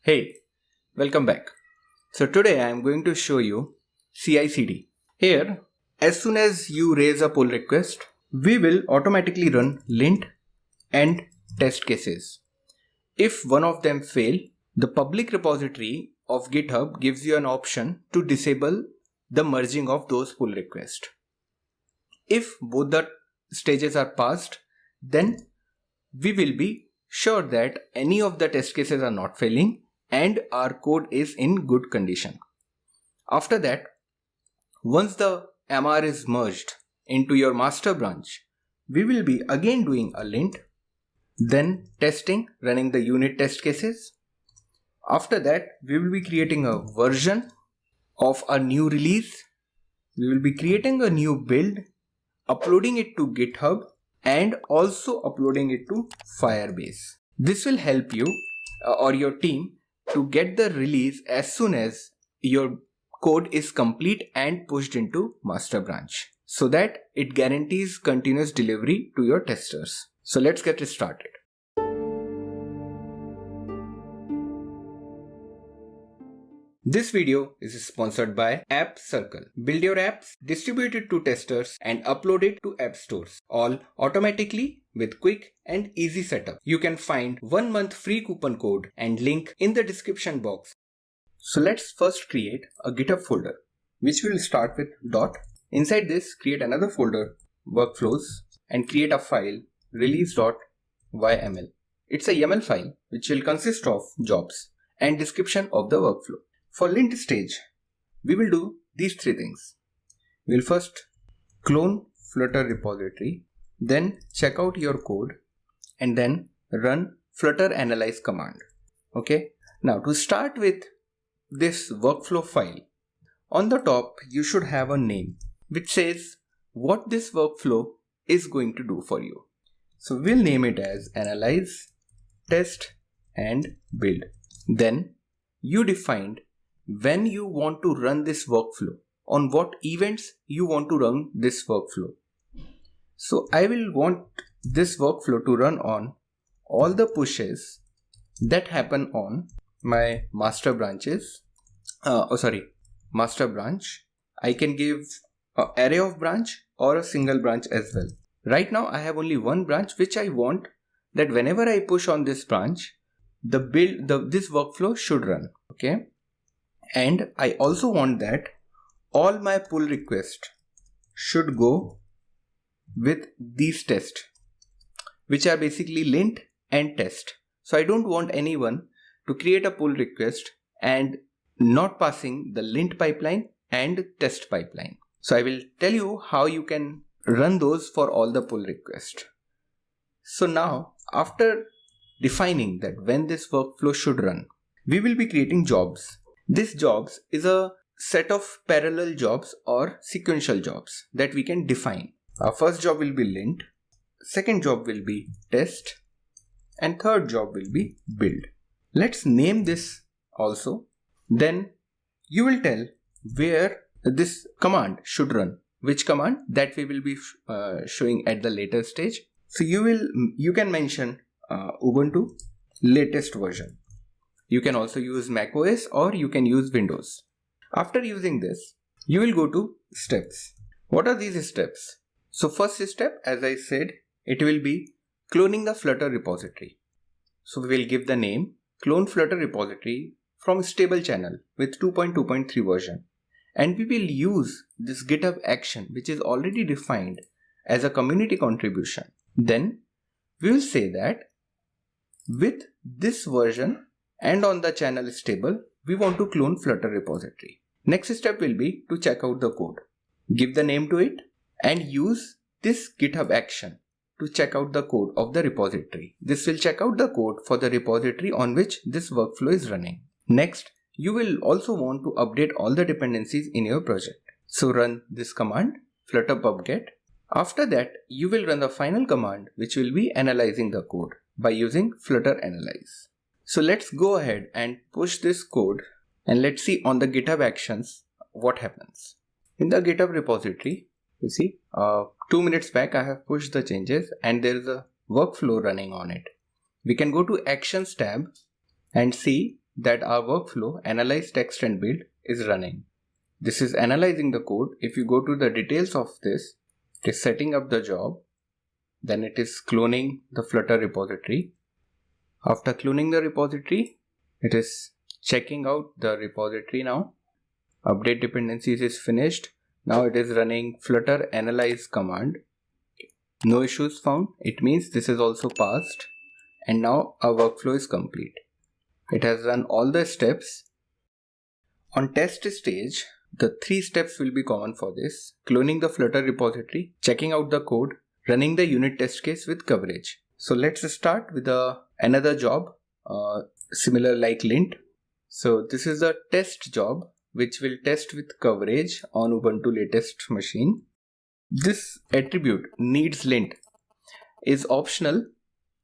Hey, welcome back. So today I am going to show you CI/CD. Here, as soon as you raise a pull request, we will automatically run lint and test cases. If one of them fail, the public repository of GitHub gives you an option to disable the merging of those pull requests. If both the stages are passed, then we will be sure that any of the test cases are not failing and our code is in good condition. After that, once the MR is merged into your master branch, we will be again doing a lint, then testing, running the unit test cases. After that, we will be creating a version of a new release. We will be creating a new build, uploading it to GitHub, and also uploading it to Firebase. This will help you or your team to get the release as soon as your code is complete and pushed into master branch, so that it guarantees continuous delivery to your testers. So let's get it started. This video is sponsored by App Circle. Build your apps, distribute it to testers, and upload it to app stores, all automatically with quick and easy setup. You can find 1 month free coupon code and link in the description box. So let's first create a GitHub folder, which will start with dot. Inside this, create another folder, workflows, and create a file, release.yml. It's a YAML file which will consist of jobs and description of the workflow. For lint stage, we will do these three things. We will first clone Flutter repository, then check out your code, and then run flutter analyze command. Okay. Now to start with this workflow file, on the top you should have a name which says what this workflow is going to do for you. So we'll name it as analyze, test, and build. Then you defined when you want to run this workflow, on what events you want to run this workflow. So I will want this workflow to run on all the pushes that happen on my master branches. Master branch. I can give an array of branch or a single branch as well. Right now I have only one branch which I want that whenever I push on this branch, this workflow should run. Okay. And I also want that all my pull requests should go with these tests, which are basically lint and test. So I don't want anyone to create a pull request and not passing the lint pipeline and test pipeline. So I will tell you how you can run those for all the pull requests. So now, after defining that when this workflow should run, we will be creating jobs. This jobs is a set of parallel jobs or sequential jobs that we can define. Our first job will be lint, second job will be test, and third job will be build. Let's name this also. Then you will tell where this command should run, which command that we will be showing at the later stage. So you can mention Ubuntu latest version. You can also use macOS or you can use Windows. After using this, you will go to steps. What are these steps? So first step, as I said, it will be cloning the Flutter repository. So we will give the name clone Flutter repository from stable channel with 2.2.3 version. And we will use this GitHub action which is already defined as a community contribution. Then we will say that with this version and on the channel stable, we want to clone Flutter repository. Next step will be to check out the code. Give the name to it and use this GitHub action to check out the code of the repository. This will check out the code for the repository on which this workflow is running. Next, you will also want to update all the dependencies in your project. So run this command, flutter pubget. After that, you will run the final command which will be analyzing the code by using flutter analyze. So let's go ahead and push this code and let's see on the GitHub actions what happens. In the GitHub repository, you see 2 minutes back I have pushed the changes and there is a workflow running on it. We can go to actions tab and see that our workflow analyze text and build is running. This is analyzing the code. If you go to the details of this, it is setting up the job. Then it is cloning the Flutter repository. After cloning the repository, it is checking out the repository now. Update dependencies is finished. Now it is running Flutter analyze command. No issues found. It means this is also passed. And now our workflow is complete. It has run all the steps. On test stage, the 3 steps will be common for this: cloning the Flutter repository, checking out the code, running the unit test case with coverage. So let's start with another job, similar like lint. So this is a test job which will test with coverage on Ubuntu latest machine. This attribute needs lint is optional.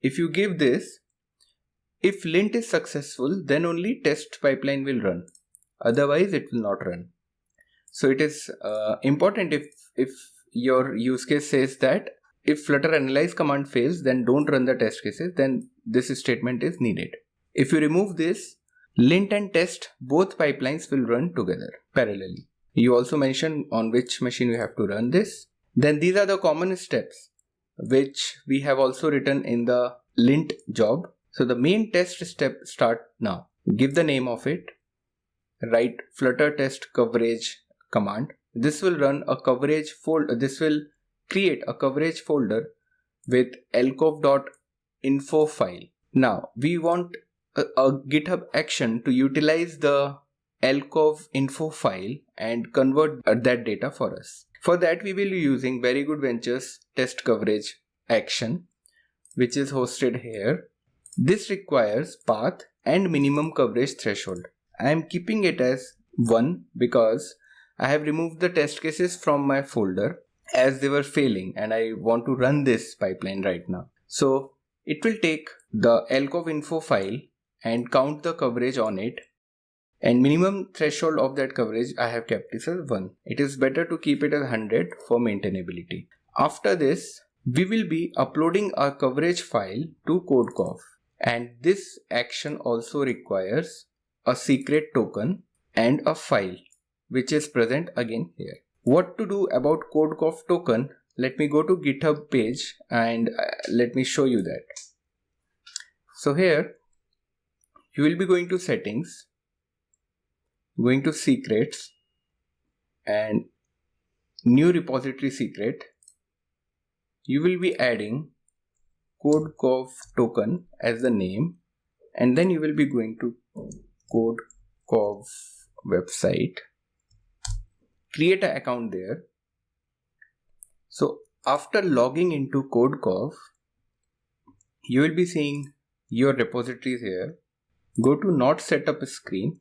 If you give this, if lint is successful, then only test pipeline will run. Otherwise it will not run. So it is important if your use case says that if Flutter analyze command fails, then don't run the test cases, then this statement is needed. If you remove this, lint and test, both pipelines will run together parallelly. You also mention on which machine you have to run this. Then these are the common steps which we have also written in the lint job. So the main test step start now. Give the name of it. Write Flutter test coverage command. This will run a coverage folder. This will create a coverage folder with alcov.info file. Now we want a GitHub action to utilize the alcov info file and convert that data for us. For that we will be using Very Good Ventures test coverage action, which is hosted here. This requires path and minimum coverage threshold. I am keeping it as 1 because I have removed the test cases from my folder as they were failing and I want to run this pipeline right now. So it will take the alcov info file and count the coverage on it, and minimum threshold of that coverage I have kept this as 1. It is better to keep it as 100 for maintainability. After this, we will be uploading our coverage file to CodeCov, and this action also requires a secret token and a file which is present again here. What to do about CodeCov token? Let me go to GitHub page and let me show you that. So here you will be going to settings, going to secrets and new repository secret. You will be adding CodeCov token as the name, and then you will be going to CodeCov website, create an account there. So after logging into CodeCov, you will be seeing your repositories here. Go to not setup screen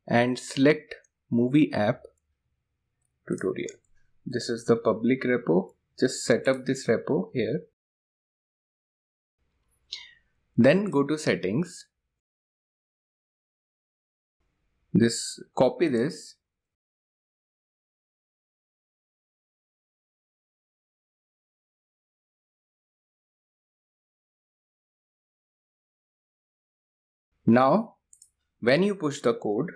and select movie app tutorial. This is the public repo. Just set up this repo here. Then go to settings. Copy this. Now, when you push the code,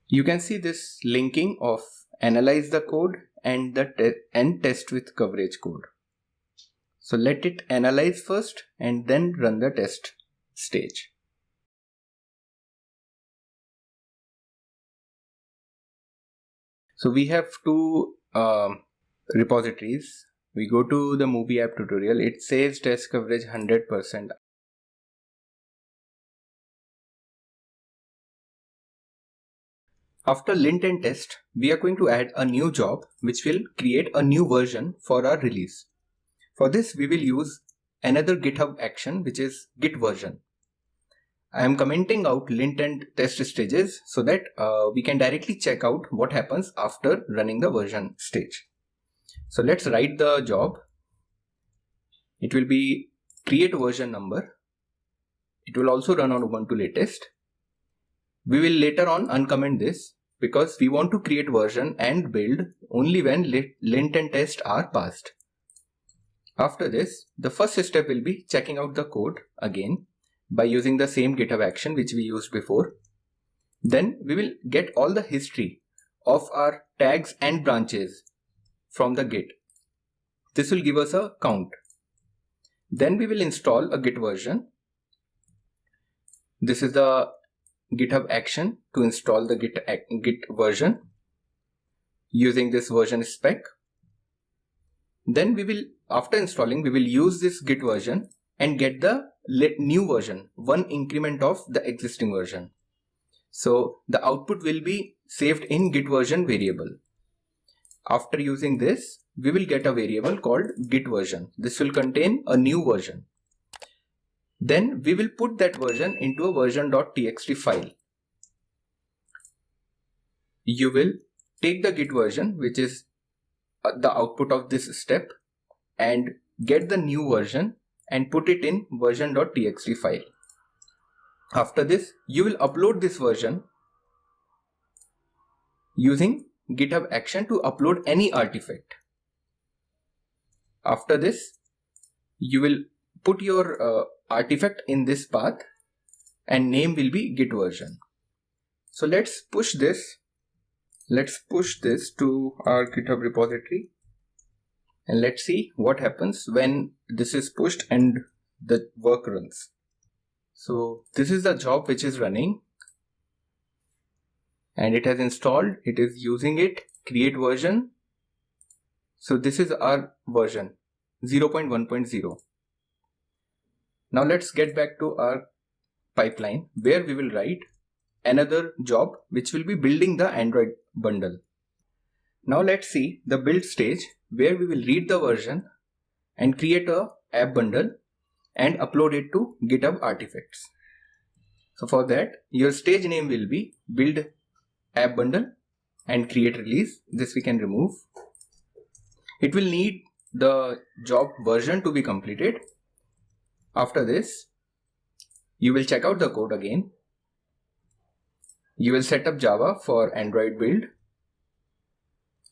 you can see this linking of analyze the code and test with coverage code. So let it analyze first and then run the test stage. So we have 2 repositories. We go to the movie app tutorial. It says test coverage 100%. After lint and test, we are going to add a new job which will create a new version for our release. For this, we will use another GitHub action which is git version. I am commenting out lint and test stages so that we can directly check out what happens after running the version stage. So let's write the job. It will be create version number. It will also run on Ubuntu latest. We will later on uncomment this because we want to create version and build only when lint and test are passed. After this, the first step will be checking out the code again. by using the same GitHub action which we used before. Then we will get all the history of our tags and branches from the Git. This will give us a count. Then we will install a Git version. This is the GitHub action to install the Git version using this version spec. Then we will, after installing, we will use this Git version and get the new version, one increment of the existing version. So the output will be saved in Git version variable. After using this, we will get a variable called Git version. This will contain a new version. Then we will put that version into a version.txt file. You will take the Git version, which is the output of this step, and get the new version and put it in version.txt file. After this, you will upload this version using GitHub action to upload any artifact. After this, you will put your artifact in this path and name will be Git version. So let's push this. Let's push this to our GitHub repository and let's see what happens when this is pushed and the work runs. So this is the job which is running and it has installed, it is using it, create version. So this is our version 0.1.0. Now let's get back to our pipeline where we will write another job which will be building the Android bundle. Now let's see the build stage where we will read the version and create a app bundle and upload it to GitHub artifacts. So for that, your stage name will be build app bundle and create release. This we can remove. It will need the job version to be completed. After this, you will check out the code again. You will set up Java for Android build.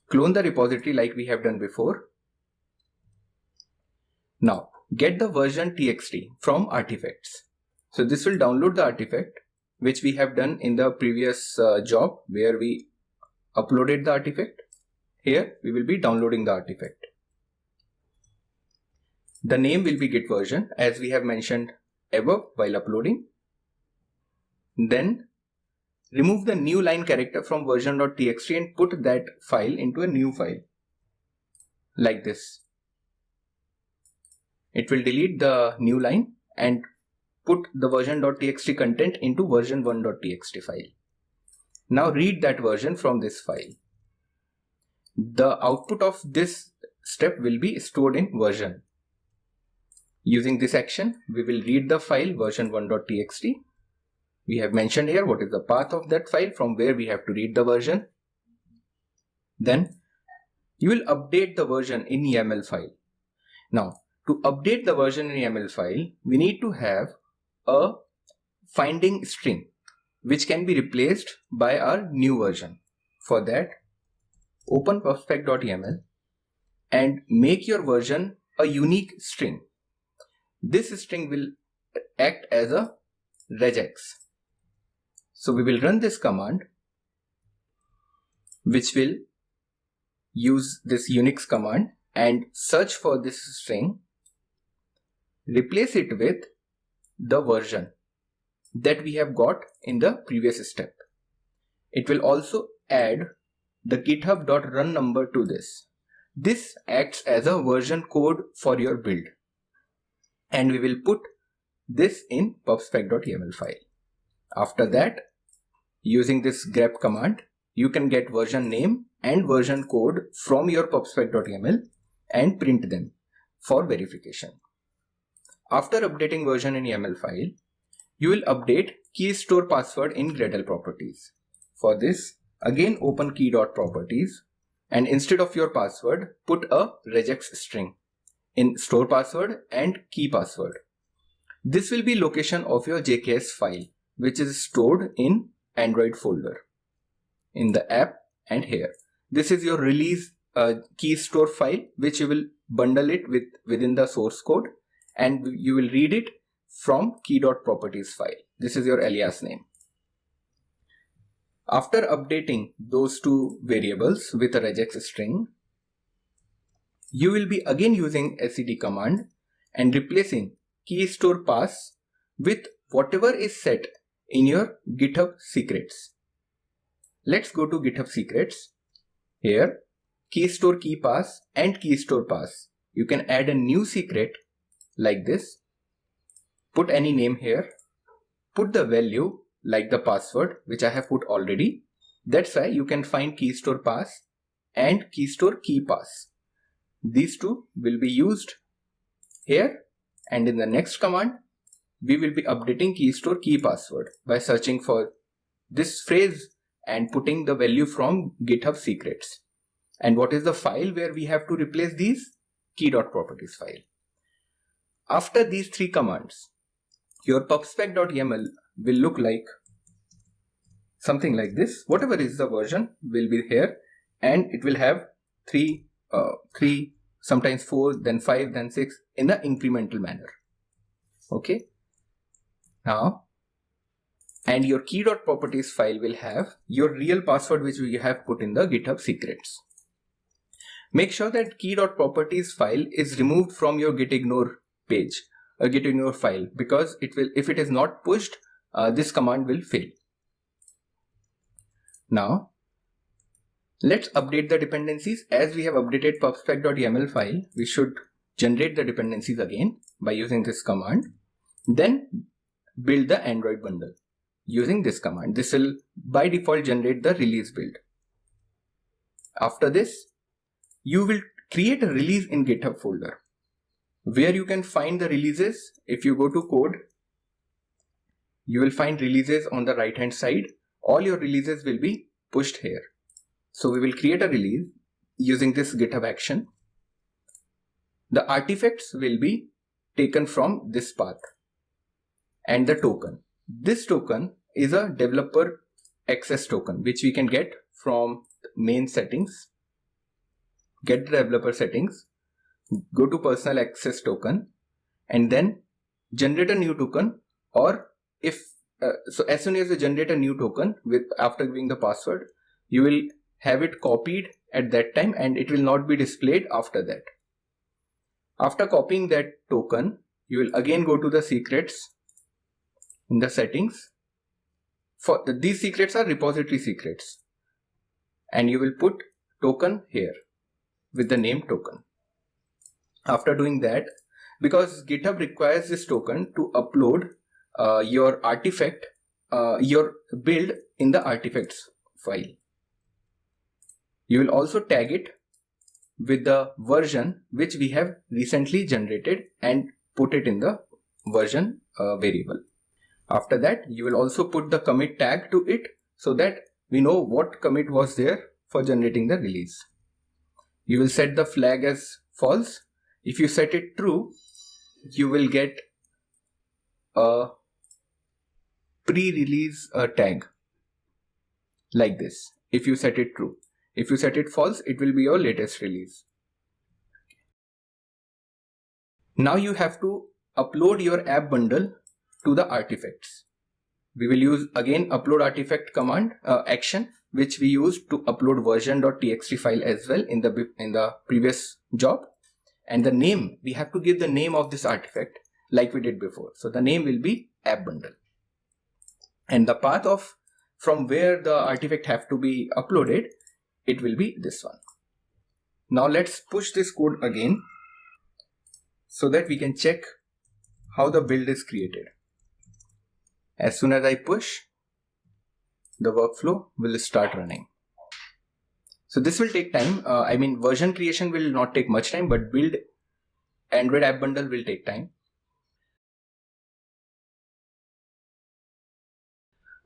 Clone the repository like we have done before. Now get the version txt from artifacts. So this will download the artifact which we have done in the previous job where we uploaded the artifact. Here we will be downloading the artifact. The name will be Git version as we have mentioned above while uploading. Then remove the new line character from version.txt and put that file into a new file like this. It will delete the new line and put the version.txt content into version1.txt file. Now read that version from this file. The output of this step will be stored in version. Using this action, we will read the file version1.txt. We have mentioned here what is the path of that file from where we have to read the version. Then you will update the version in YAML file. Now to update the version in YAML file, we need to have a finding string which can be replaced by our new version. For that, open pubspec.yaml and make your version a unique string. This string will act as a regex. So we will run this command which will use this Unix command and search for this string, replace it with the version that we have got in the previous step. It will also add the github.run number to this. This acts as a version code for your build. And we will put this in pubspec.yaml file. After that, using this grep command, you can get version name and version code from your pubspec.yaml and print them for verification. After updating version in YAML file, you will update key store password in Gradle properties. For this, again open key.properties and instead of your password, put a regex string in store password and key password. This will be location of your JKS file which is stored in Android folder in the app and here. This is your release key store file which you will bundle it within the source code and you will read it from key.properties file. This is your alias name. After updating those two variables with a regex string, you will be again using sed command and replacing key store pass with whatever is set in your GitHub secrets. Let's go to GitHub secrets. Here, key store key pass and key store pass. You can add a new secret like this. Put any name here. Put the value like the password which I have put already. That's why you can find key store pass and key store key pass. These two will be used here, and in the next command we will be updating key store key password by searching for this phrase and putting the value from GitHub secrets. And what is the file where we have to replace these? Key.properties file. After these three commands, your pubspec.yaml will look like something like this. Whatever is the version will be here, and it will have three, sometimes 4, then 5, then 6 in the incremental manner. Okay. Now, and your key.properties file will have your real password which we have put in the GitHub secrets. Make sure that key.properties file is removed from your gitignore page or gitignore file, because it will, if it is not pushed, this command will fail. Now, let's update the dependencies. As we have updated pubspec.yaml file, we should generate the dependencies again by using this command. Then build the Android bundle using this command. This will by default generate the release build. After this, you will create a release in GitHub folder where you can find the releases. If you go to code, you will find releases on the right hand side. All your releases will be pushed here. So we will create a release using this GitHub action. The artifacts will be taken from this path and the token. This token is a developer access token which we can get from main settings. Get the developer settings, go to personal access token, and then generate a new token. Or if so, as soon as you generate a new token with after giving the password, you will have it copied at that time and it will not be displayed after that. After copying that token, you will again go to the secrets in the settings. For these secrets are repository secrets, and you will put token here with the name token. After doing that, because GitHub requires this token to upload your artifact, your build in the artifacts file. You will also tag it with the version which we have recently generated and put it in the version variable. After that, you will also put the commit tag to it so that we know what commit was there for generating the release. You will set the flag as false. If you set it true, you will get a pre-release tag like this if you set it true. If you set it false, it will be your latest release. Now you have to upload your app bundle to the artifacts. We will use again upload artifact command action, which we used to upload version.txt file as well in the previous job. And the name, we have to give the name of this artifact like we did before. So the name will be app bundle. And the path of from where the artifact have to be uploaded, it will be this one. Now let's push this code again so that we can check how the build is created. As soon as I push, the workflow will start running. So this will take time. Version creation will not take much time, but build Android app bundle will take time.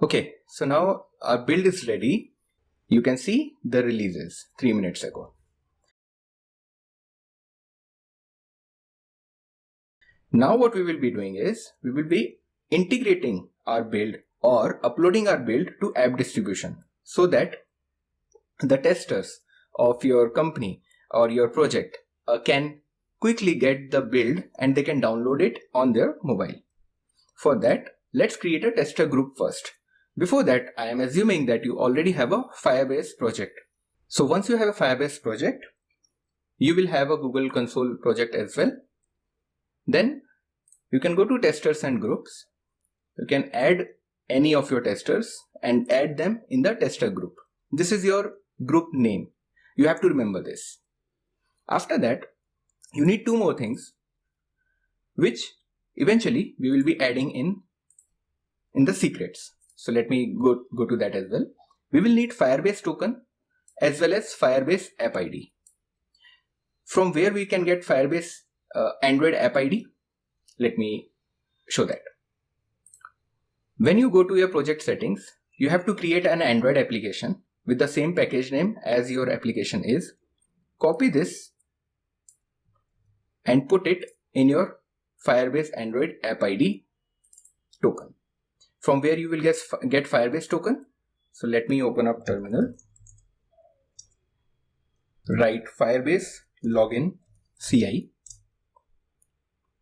Okay, so now our build is ready. You can see the releases 3 minutes ago. Now what we will be doing is, we will be integrating our build or uploading our build to app distribution so that the testers of your company or your project can quickly get the build and they can download it on their mobile. For that, let's create a tester group first. Before that, I am assuming that you already have a Firebase project. So once you have a Firebase project, you will have a Google Console project as well. Then you can go to testers and groups. You can add any of your testers and add them in the tester group. This is your group name. You have to remember this. After that, you need two more things, which eventually we will be adding in the secrets. So let me go to that as well. We will need Firebase token as well as Firebase app ID. From where we can get Firebase Android app ID? Let me show that. When you go to your project settings, you have to create an Android application with the same package name as your application is. Copy this and put it in your Firebase Android app ID token. From where you will get Firebase token. So let me open up terminal. Write Firebase login CI.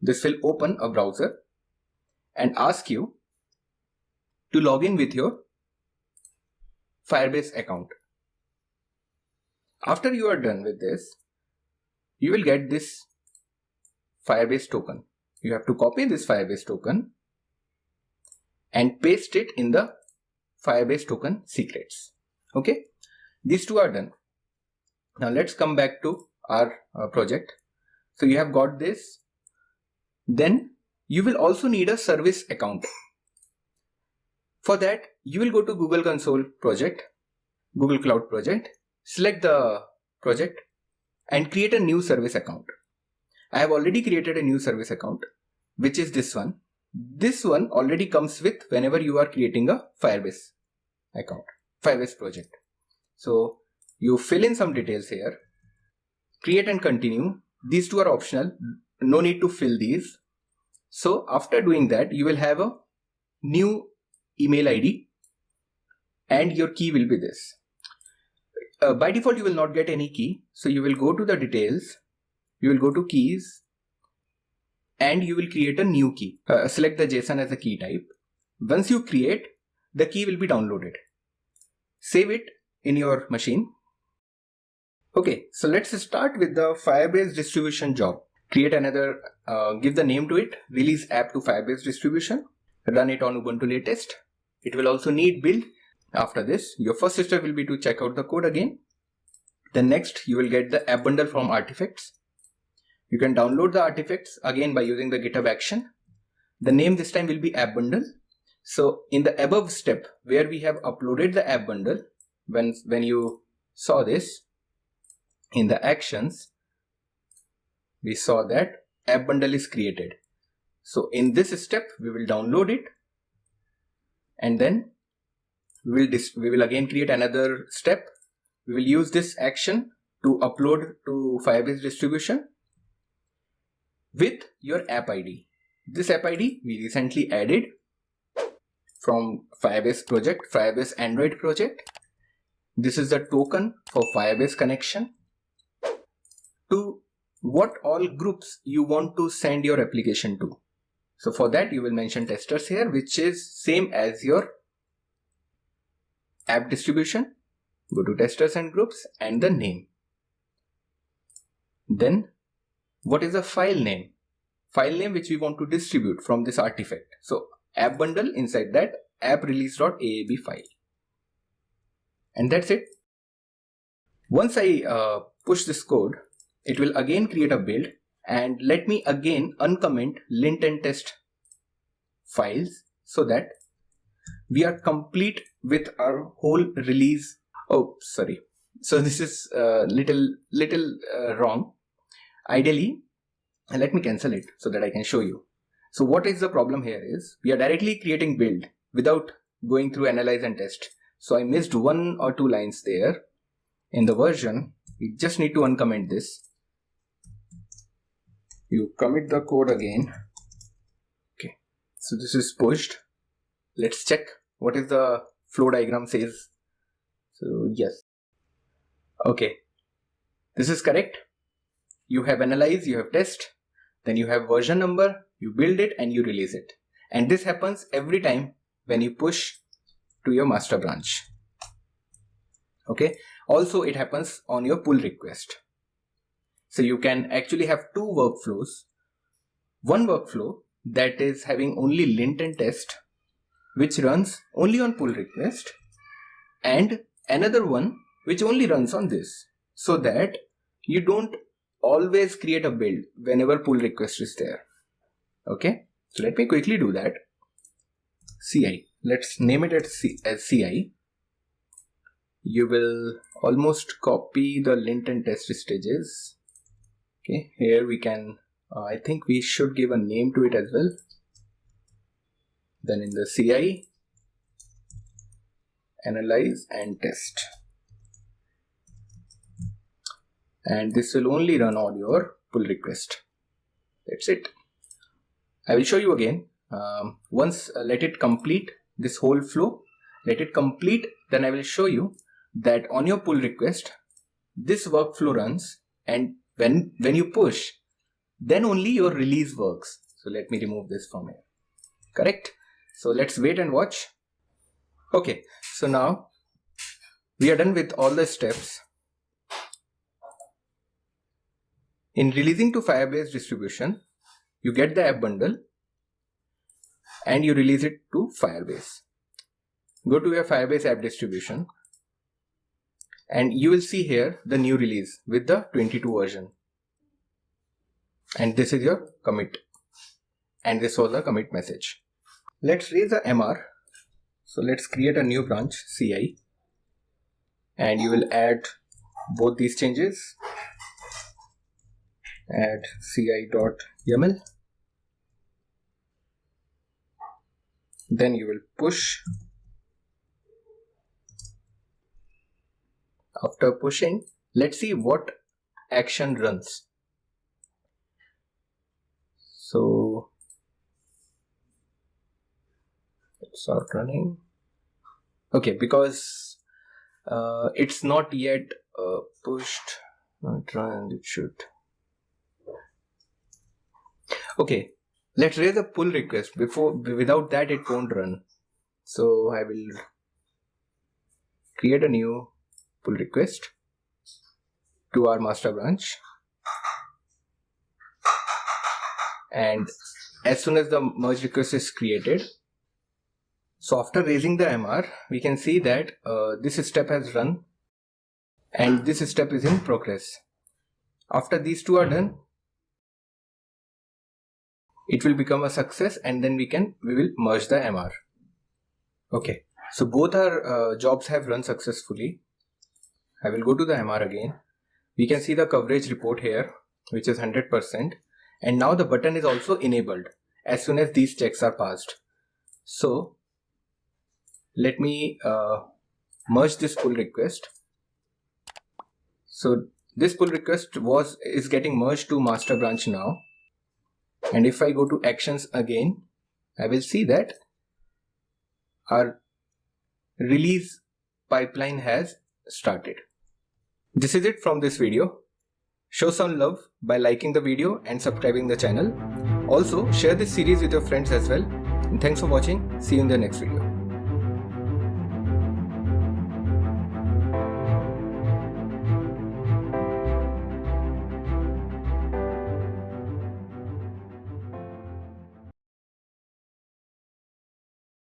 This will open a browser and ask you to log in with your Firebase account. After you are done with this, you will get this Firebase token. You have to copy this Firebase token and paste it in the Firebase token secrets. Okay, these two are done. Now let's come back to our project. So you have got this. Then you will also need a service account. For that, you will go to Google Console project, Google Cloud project, select the project and create a new service account. I have already created a new service account, which is this one. This one already comes with whenever you are creating a Firebase account, Firebase project. So you fill in some details here, create and continue. These two are optional. No need to fill these. So after doing that, you will have a new email ID and your key will be this. By default, you will not get any key. So you will go to the details, you will go to keys and you will create a new key. Select the JSON as a key type. Once you create, the key will be downloaded. Save it in your machine. Okay, so let's start with the Firebase distribution job. Create another, give the name to it, release app to Firebase distribution, run it on Ubuntu latest. It will also need build. After this, your first step will be to check out the code again. Then next, you will get the app bundle from artifacts. You can download the artifacts again by using the GitHub action. The name this time will be app bundle. So in the above step where we have uploaded the app bundle, when you saw this in the actions, we saw that app bundle is created. So in this step, we will download it and then we will again create another step. We will use this action to upload to Firebase distribution with your app ID. This app ID we recently added from Firebase project, Firebase Android project. This is the token for Firebase connection. To what all groups you want to send your application to. So for that you will mention testers here, which is same as your app distribution. Go to testers and groups and the name. Then what is the file name? File name which we want to distribute from this artifact. So app bundle, inside that app release.aab file. And that's it. Once I push this code, it will again create a build and let me again uncomment lint and test files so that we are complete with our whole release. Oh, sorry. So this is little wrong. Ideally, let me cancel it so that I can show you. So what is the problem here is we are directly creating build without going through analyze and test. So I missed 1 or 2 lines there in the version. We just need to uncomment this. You commit the code again. Okay, so this is pushed. Let's check what is the flow diagram says. So yes. Okay, this is correct. You have analyze, you have test, then you have version number, you build it and you release it. And this happens every time when you push to your master branch. Okay. Also, it happens on your pull request. So you can actually have two workflows. One workflow that is having only lint and test, which runs only on pull request, and another one which only runs on this, so that you don't always create a build whenever pull request is there. Okay, so let me quickly do that. CI, let's name it as CI. You will almost copy the lint and test stages. Okay, here we can, I think we should give a name to it as well. Then in the CI, analyze and test. And this will only run on your pull request. That's it. I will show you again. Once let it complete this whole flow, let it complete, then I will show you that on your pull request, this workflow runs, and when you push, then only your release works. So let me remove this from here. Correct? So let's wait and watch. Okay, so now we are done with all the steps. In releasing to Firebase distribution, you get the app bundle and you release it to Firebase. Go to your Firebase app distribution and you will see here the new release with the 22 version. And this is your commit. And this was the commit message. Let's raise a MR. So let's create a new branch, CI. And you will add both these changes. Add ci.yaml. Then you will push. After pushing, let's see what action runs. So let's start running. Okay, because it's not yet pushed. Not run, it should. Okay, let's raise a pull request. Without that it won't run. So I will create a new pull request to our master branch. And as soon as the merge request is created, so after raising the MR, we can see that this step has run and this step is in progress. After these two are done, it will become a success, and then we will merge the MR. Okay, so both our jobs have run successfully. I will go to the MR again. We can see the coverage report here, which is 100%. And now the button is also enabled as soon as these checks are passed. So let me merge this pull request. So this pull request is getting merged to master branch now. And if I go to actions again, I will see that our release pipeline has started. This is it from this video. Show some love by liking the video and subscribing the channel. Also, share this series with your friends as well. And thanks for watching. See you in the next video.